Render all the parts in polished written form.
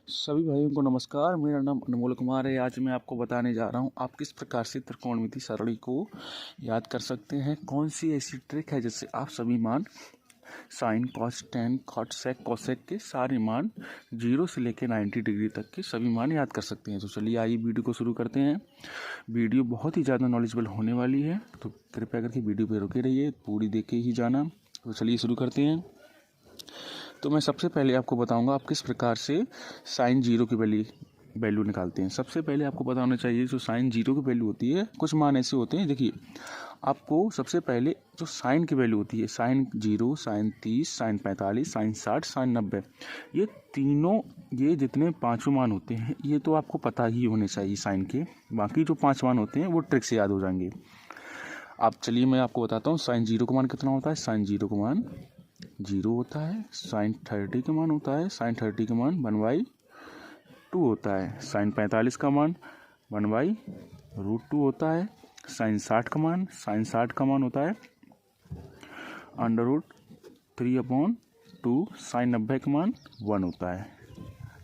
सभी भाइयों को नमस्कार। मेरा नाम अनमोल कुमार है। आज मैं आपको बताने जा रहा हूं आप किस प्रकार से त्रिकोणमिति सारणी को याद कर सकते हैं। कौन सी ऐसी ट्रिक है जिससे आप सभी मान साइन, कॉस, टेन, कॉट, सेक, कोसेक के सारे मान 0 से लेकर 90 डिग्री तक के सभी मान याद कर सकते हैं। तो चलिए आइए वीडियो को शुरू करते हैं। वीडियो बहुत ही ज़्यादा नॉलेजेबल होने वाली है, तो कृपया करके वीडियो पर रुके रहिए, पूरी देख के ही जाना। तो चलिए शुरू करते हैं। तो मैं सबसे पहले आपको बताऊंगा आप किस प्रकार से साइन 0 की वैल्यू निकालते हैं। सबसे पहले आपको पता होना चाहिए जो साइन 0 की वैल्यू होती है, कुछ मान ऐसे होते हैं। देखिए, आपको सबसे पहले जो साइन की वैल्यू होती है, sine 0, sine 30, sine 45, sine 60, sine 90, ये तीनों, ये जितने पाँचों मान होते हैं ये तो आपको पता ही होने चाहिए साइन के। बाकी जो 5 मान होते हैं वो ट्रिक से याद हो जाएंगे। आप चलिए मैं आपको बताता हूँ साइन 0 का मान कितना होता है। साइन 0 का मान 0 होता है। साइन 30 का मान होता है, साइन 30 का मान 1/2 होता है। साइन 45 का मान 1/√2 होता है। साइन 60 का मान होता है √3/2। साइन 90 का मान 1 होता है।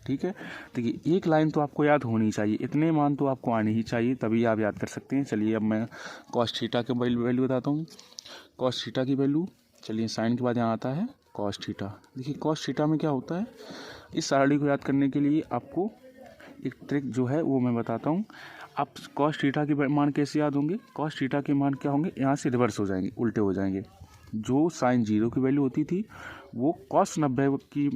ठीक है, देखिए एक लाइन तो आपको याद होनी चाहिए, इतने मान तो आपको आने ही चाहिए, तभी आप याद कर सकते हैं। चलिए अब मैं कॉस थीटा के वैल्यू बताता हूँ। कॉस थीटा की वैल्यू, चलिए साइन के बाद यहाँ आता है कॉस थीटा। देखिए कॉस थीटा में क्या होता है, इस सारणी को याद करने के लिए आपको एक ट्रिक जो है वो मैं बताता हूँ। आप कॉस थीटा के मान कैसे याद होंगे, कॉस थीटा के मान क्या होंगे, यहाँ से रिवर्स हो जाएंगे, उल्टे हो जाएंगे। जो साइन 0 की वैल्यू होती थी वो कॉस 90 की,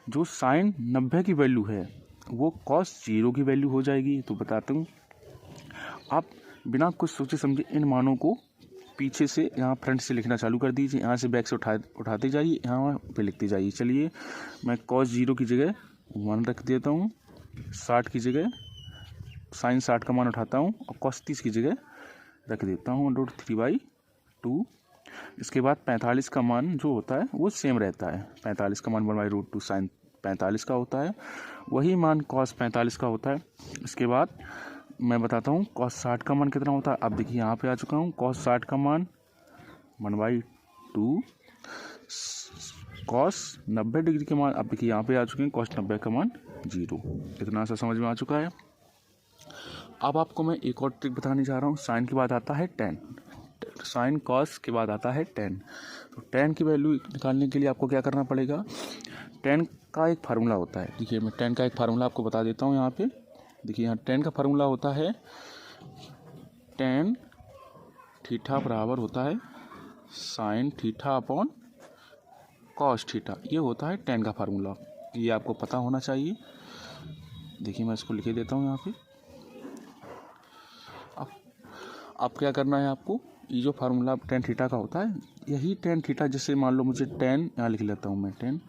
जो साइन 90 की वैल्यू है वो कॉस 0 की वैल्यू हो जाएगी। तो बताता हूँ, आप बिना कुछ सोचे समझे इन मानों को पीछे से यहाँ फ्रंट से लिखना चालू कर दीजिए। यहाँ से बैक से उठाते जाइए, यहाँ पे लिखते जाइए। चलिए मैं cos 0 की जगह 1 रख देता हूँ, 60 की जगह साइन 60 का मान उठाता हूँ और cos 30 की जगह रख देता हूँ √3/2। इसके बाद 45 का मान जो होता है वो सेम रहता है। 45 का मान 1/√2 साइन 45 का होता है, वही मान cos 45 का होता है। इसके बाद मैं बताता हूँ cos 60 का मान कितना होता है। अब देखिए यहाँ पे आ चुका हूँ, cos 60 का मान 1/2, cos 90 डिग्री के मान, अब देखिए यहाँ पे आ चुके हैं cos 90 का मान 0। इतना सा समझ में आ चुका है। अब आपको मैं एक और ट्रिक बताने जा रहा हूँ। साइन के बाद आता है टेन, साइन कॉस के बाद आता है टेन। तो टेन की वैल्यू निकालने के लिए आपको क्या करना पड़ेगा, टेन का एक फार्मूला होता है। देखिए मैं टेन का एक फार्मूला आपको बता देता हूँ। यहाँ पे देखिए, यहाँ टेन का फार्मूला होता है टेन थीटा बराबर होता है sine theta upon cos theta. ये होता है टेन का फार्मूला, ये आपको पता होना चाहिए। देखिए मैं इसको लिख देता हूँ यहाँ पे। अब क्या करना है आपको, ये जो फार्मूला टेन थीटा का होता है, यही टेन थीटा, जैसे मान लो मुझे टेन यहाँ लिख लेता हूँ मैं टेन।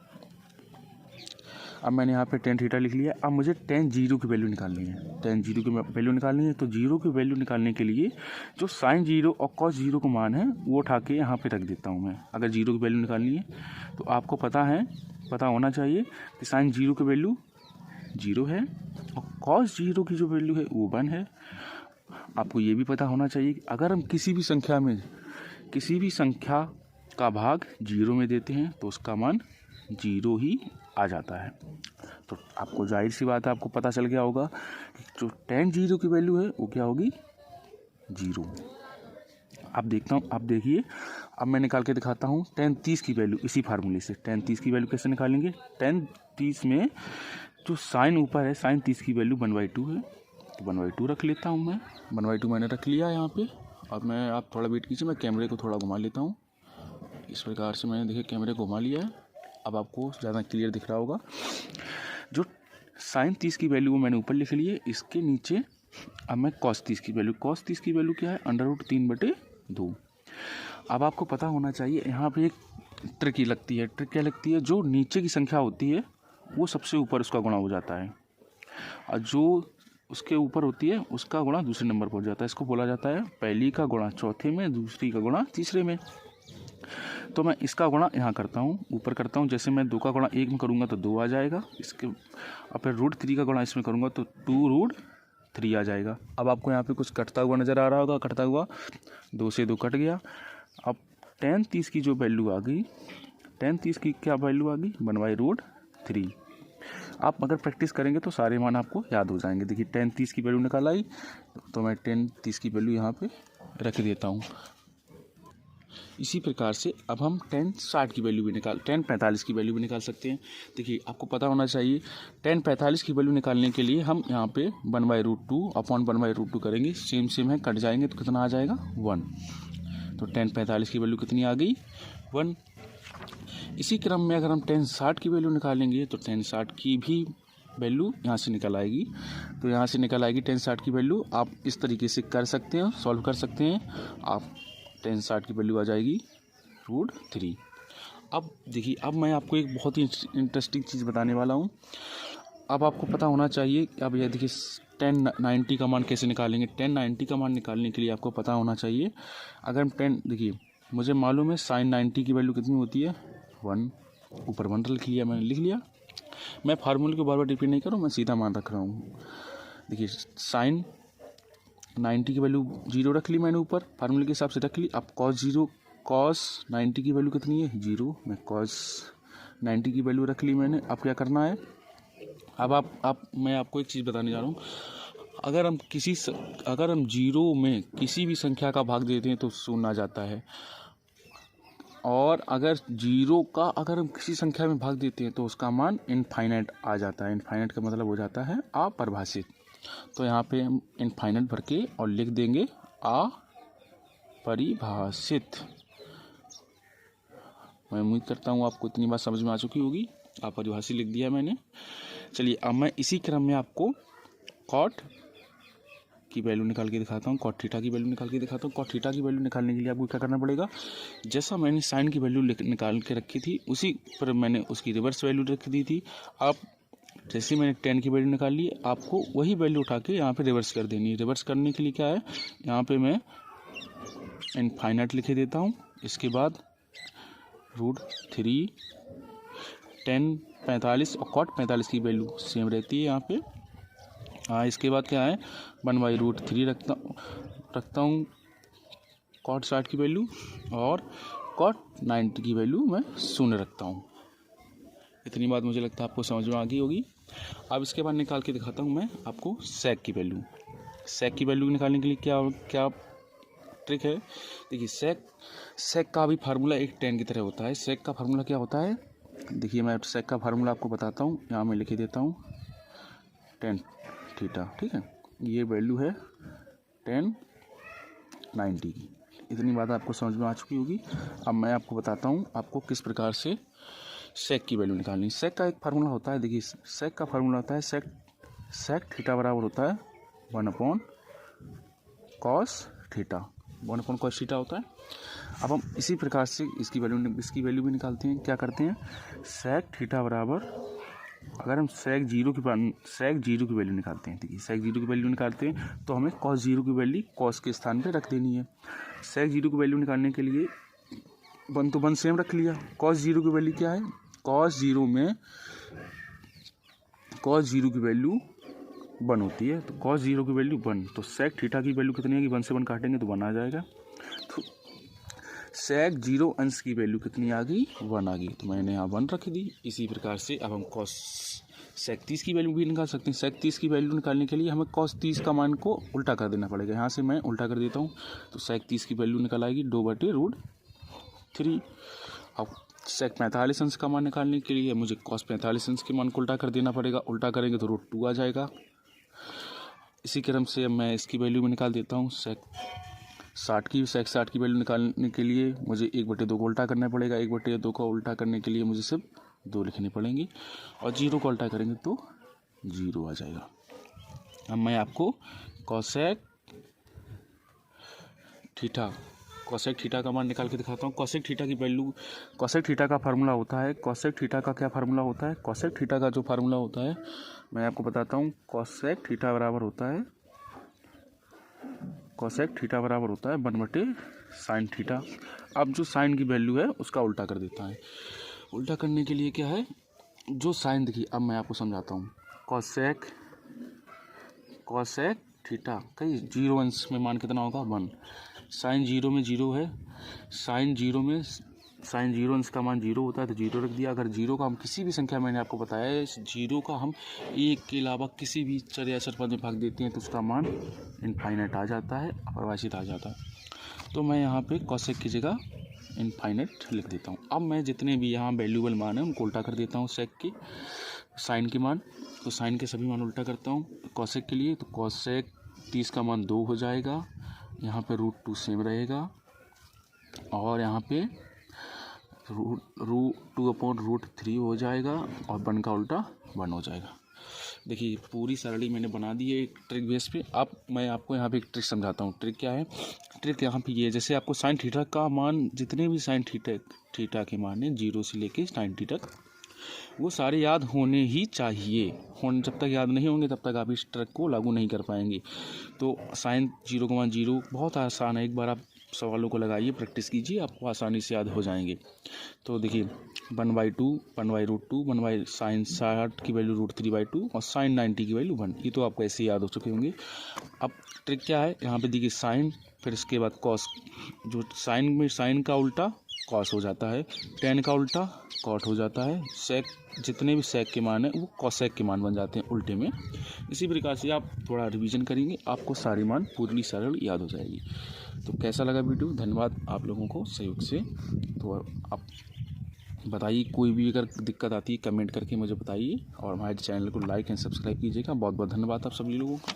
अब मैंने यहाँ पे टेन थीटा लिख लिया। अब मुझे टेन 0 की वैल्यू निकालनी है, टेन 0 की वैल्यू निकालनी है। तो 0 की वैल्यू निकालने के लिए जो साइन 0 और कॉस 0 का मान है वो उठा के यहाँ पे रख देता हूँ मैं। अगर 0 की वैल्यू निकालनी है तो आपको पता होना चाहिए कि साइन 0 की वैल्यू 0 है और कॉस 0 की जो वैल्यू है वो 1 है। आपको ये भी पता होना चाहिए कि अगर हम किसी भी संख्या का भाग 0 में देते हैं तो उसका मान 0 ही आ जाता है। तो आपको जाहिर सी बात है, आपको पता चल गया होगा कि जो टेन 0 की वैल्यू है वो क्या होगी, 0। अब देखता हूँ, अब देखिए अब मैं निकाल के दिखाता हूँ टेन 30 की वैल्यू इसी फार्मूले से। टेन 30 की वैल्यू कैसे निकालेंगे, टेन 30 में जो साइन ऊपर है, साइन 30 की वैल्यू 1/2 है, तो 1/2 रख लेता हूँ मैं। 1/2 मैंने रख लिया यहाँ पे। अब मैं, आप थोड़ा वेट कीजिए, मैं कैमरे को थोड़ा घुमा लेता हूँ। इस प्रकार से मैंने देखिए कैमरे को घुमा लिया है। अब आपको ज़्यादा क्लियर दिख रहा होगा। जो साइन 30 की वैल्यू वो मैंने ऊपर लिख ली है, इसके नीचे अब मैं cos 30 की वैल्यू क्या है, √3/2। अब आपको पता होना चाहिए, यहाँ पे एक ट्रिक लगती है। ट्रिक क्या लगती है, जो नीचे की संख्या होती है वो सबसे ऊपर उसका गुणा हो जाता है, और जो उसके ऊपर होती है उसका गुणा दूसरे नंबर पर हो जाता है। इसको बोला जाता है पहली का गुणा चौथे में, दूसरी का गुणा तीसरे में। तो मैं इसका गुणा यहाँ करता हूँ, ऊपर करता हूँ। जैसे मैं 2 का गुणा 1 में करूँगा तो 2 आ जाएगा इसके, और फिर √3 का गुणा इसमें करूँगा तो 2√3 आ जाएगा। अब आपको यहाँ पे कुछ कटता हुआ नज़र आ रहा होगा, कटता हुआ 2 से 2 कट गया। अब टेन 30 की जो वैल्यू आ गई, टेन 30 की क्या वैल्यू आ गई, 1/√3 3। आप अगर प्रैक्टिस करेंगे तो सारे मान आपको याद हो जाएंगे। देखिए tan 30 की वैल्यू निकाल आई, तो मैं tan 30 की वैल्यू यहाँ पे रख देता हूँ। इसी प्रकार से अब हम tan 60 की वैल्यू भी tan 45 की वैल्यू भी निकाल सकते हैं। देखिए आपको पता होना चाहिए tan 45 की वैल्यू निकालने के लिए हम यहाँ पे 1/√2 अपॉन 1/√2 करेंगे। सेम है, कट जाएंगे तो कितना आ जाएगा 1। तो tan 45 की वैल्यू कितनी आ गई 1। इसी क्रम में अगर हम tan 60 की वैल्यू निकालेंगे तो tan 60 की भी वैल्यू यहाँ से निकल आएगी। तो यहाँ से निकल आएगी tan 60 की वैल्यू। आप इस तरीके से कर सकते हैं, सॉल्व कर सकते हैं। आप tan 60 की वैल्यू आ जाएगी √3। अब देखिए, अब मैं आपको एक बहुत ही इंटरेस्टिंग चीज़ बताने वाला हूँ। अब आपको पता होना चाहिए, अब यह देखिए tan 90 का मान कैसे निकालेंगे। tan 90 का मान निकालने के लिए आपको पता होना चाहिए, अगर हम देखिए मुझे मालूम है sin 90 की वैल्यू कितनी होती है 1। ऊपर 1 लिख लिया, मैंने लिख लिया। मैं फार्मूले को बार बार रिपीट नहीं कर रहा हूँ, मैं सीधा मान रख रहा हूँ। देखिए sin 90 की वैल्यू 0 रख ली मैंने, ऊपर फार्मूले के हिसाब से रख ली। अब cos 90 की वैल्यू कितनी है 0। मैं cos 90 की वैल्यू रख ली मैंने। अब क्या करना है, अब मैं आपको एक चीज़ बताने जा रहा हूँ। अगर हम 0 में किसी भी संख्या का भाग देते हैं तो 0 आ जाता है, और अगर 0 का अगर हम किसी संख्या में भाग देते हैं तो उसका मान इनफाइनाइट आ जाता है। इनफाइनाइट का मतलब हो जाता है अपरिभाषित। तो यहाँ पे हम इनफाइनाइट भर के और लिख देंगे अपरिभाषित। मैं उम्मीद करता हूँ आपको इतनी बात समझ में आ चुकी होगी। अपरिभाषित लिख दिया मैंने। चलिए अब मैं इसी क्रम में आपको cot की वैल्यू निकाल के दिखाता हूँ, cot थीटा की वैल्यू निकाल के दिखाता हूँ। cot थीटा की वैल्यू निकालने के लिए आपको क्या करना पड़ेगा, जैसा मैंने साइन की वैल्यू निकाल के रखी थी उसी पर मैंने उसकी रिवर्स वैल्यू रख दी थी। आप जैसे मैंने tan की वैल्यू निकाल ली, आपको वही वैल्यू उठा के यहाँ पे रिवर्स कर देनी है। रिवर्स करने के लिए क्या है, यहाँ पे मैं इनफाइनाइट लिखे देता हूँ। इसके बाद √3 tan 45 और cot 45 की वैल्यू सेम रहती है यहाँ पे। हाँ, इसके बाद क्या है 1/√3 रखता हूँ cot 60 की वैल्यू, और cot 90 की वैल्यू मैं 0 रखता हूँ। इतनी बात मुझे लगता है आपको समझ में आ गई होगी। अब इसके बाद निकाल के दिखाता हूँ मैं आपको sec की वैल्यू। sec की वैल्यू निकालने के लिए क्या ट्रिक है। देखिए sec का भी फार्मूला एक tan की तरह होता है। sec का फार्मूला क्या होता है, देखिए मैं sec का फार्मूला आपको बताता हूँ। यहाँ मैं लिख देता हूँ tan थीटा, ठीक है। ये वैल्यू है tan 90 की। इतनी बात आपको समझ में आ चुकी होगी। अब मैं आपको बताता हूँ आपको किस प्रकार से sec की वैल्यू निकालनी। sec का एक फार्मूला होता है। देखिए sec का फार्मूला होता है sec थीटा बराबर होता है 1/cos थीटा। 1/cos थीटा होता है। अब हम इसी प्रकार से इसकी वैल्यू भी निकालते हैं। क्या करते हैं, sec थीटा बराबर, अगर हम sec 0 की वैल्यू निकालते हैं, ठीक है, sec 0 की वैल्यू निकालते हैं तो हमें cos 0 की वैल्यू cos के स्थान पे रख देनी है। sec 0 की वैल्यू निकालने के लिए 1 तो 1 सेम रख लिया। cos 0 की वैल्यू क्या है, cos 0 की वैल्यू 1 होती है। तो cos 0 की वैल्यू 1, तो sec थीटा की वैल्यू कितनी है कि 1 से 1 काटेंगे तो 1 आ जाएगा। तो sec 0 अंश की वैल्यू कितनी आ गई 1 आ गई, तो मैंने यहाँ 1 रख दी। इसी प्रकार से अब हम sec 30 की वैल्यू भी निकाल सकते हैं। sec 30 की वैल्यू निकालने के लिए हमें cos 30 का मान को उल्टा कर देना पड़ेगा। यहाँ से मैं उल्टा कर देता हूँ, तो sec 30 की वैल्यू निकल आएगी 2/√3। अब sec 45 अंश का मान निकालने के लिए मुझे cos 45 अंश के मान को उल्टा कर देना पड़ेगा। उल्टा करेंगे तो √2 आ जाएगा। इसी क्रम से मैं इसकी वैल्यू भी निकाल देता हूँ। sec 60 की वैल्यू निकालने के लिए मुझे 1/2 को उल्टा करना पड़ेगा। 1/2 को उल्टा करने के लिए मुझे सिर्फ 2 लिखने पड़ेंगे, और 0 को उल्टा करेंगे तो 0 आ जाएगा। अब मैं आपको cosec थीटा का मान निकाल के दिखाता हूँ। cosec थीटा की वैल्यू, cosec थीटा का फार्मूला होता है, cosec थीटा का क्या फार्मूला होता है, cosec थीटा का जो फार्मूला होता है मैं आपको बताता हूँ। cosec थीटा बराबर होता है 1/sin थीटा। अब जो साइन की वैल्यू है उसका उल्टा कर देता है। उल्टा करने के लिए क्या है, जो साइन, देखिए अब मैं आपको समझाता हूँ। cosec थीटा कहीं 0 अंश में मान कितना होगा 1। साइन 0 में 0 है, साइन 0 में साइन जीरो, इसका मान जीरो होता है तो जीरो रख दिया। अगर जीरो का हम किसी भी संख्या, मैंने आपको बताया है, इस जीरो का हम एक के अलावा किसी भी चर या चर पद में भाग देते हैं तो उसका मान इनफाइनाइट आ जाता है, अपरिभाषित आ जाता है। तो मैं यहाँ पे कॉसेक की जगह इनफाइनाइट लिख देता हूँ। अब मैं जितने भी यहाँ वैल्यूबल मान है उनको उल्टा कर देता हूँ सेक के, साइन के मान, तो साइन के सभी मान उल्टा करता हूँ कॉसेक के लिए। तो कॉसेक 30 का मान 2 हो जाएगा, यहाँ पे √2 सेम रहेगा और यहाँ पे √2/√3 हो जाएगा और 1 का उल्टा 1 हो जाएगा। देखिए पूरी सरली मैंने बना दी है एक ट्रिक बेस पे। अब मैं आपको यहाँ पे एक ट्रिक समझाता हूँ। ट्रिक क्या है? ट्रिक यहाँ पे ये है, जैसे आपको साइन थीटा का मान, जितने भी साइन थीटा के मान है 0 से लेके 90 तक, वो सारे याद होने ही चाहिए। जब तक याद नहीं होंगे तब तक आप इस ट्रिक को लागू नहीं कर पाएंगे। तो साइन 0 का मान 0 बहुत आसान है, एक बार आप सवालों को लगाइए, प्रैक्टिस कीजिए, आपको आसानी से याद हो जाएंगे। तो देखिए 1/2, 1/√2, 1 साइन 60 की वैल्यू √3/2 और साइन 90 की वैल्यू 1, ये तो आपको ऐसे याद हो चुके होंगे। अब ट्रिक क्या है, यहाँ पे देखिए साइन, फिर इसके बाद कॉस, जो साइन में साइन का उल्टा कॉस हो जाता है, टेन का उल्टा कॉट हो जाता है, सेक, जितने भी सेक के मान है वो कॉसेक के मान बन जाते हैं उल्टे में। इसी प्रकार से आप थोड़ा रिवीजन करेंगे, आपको सारे मान पूरी सरल याद हो जाएगी। तो कैसा लगा वीडियो? धन्यवाद आप लोगों को सहयोग से। तो आप बताइए, कोई भी अगर दिक्कत आती है कमेंट करके मुझे बताइए और हमारे चैनल को लाइक एंड सब्सक्राइब कीजिएगा। बहुत बहुत धन्यवाद आप सभी लोगों का।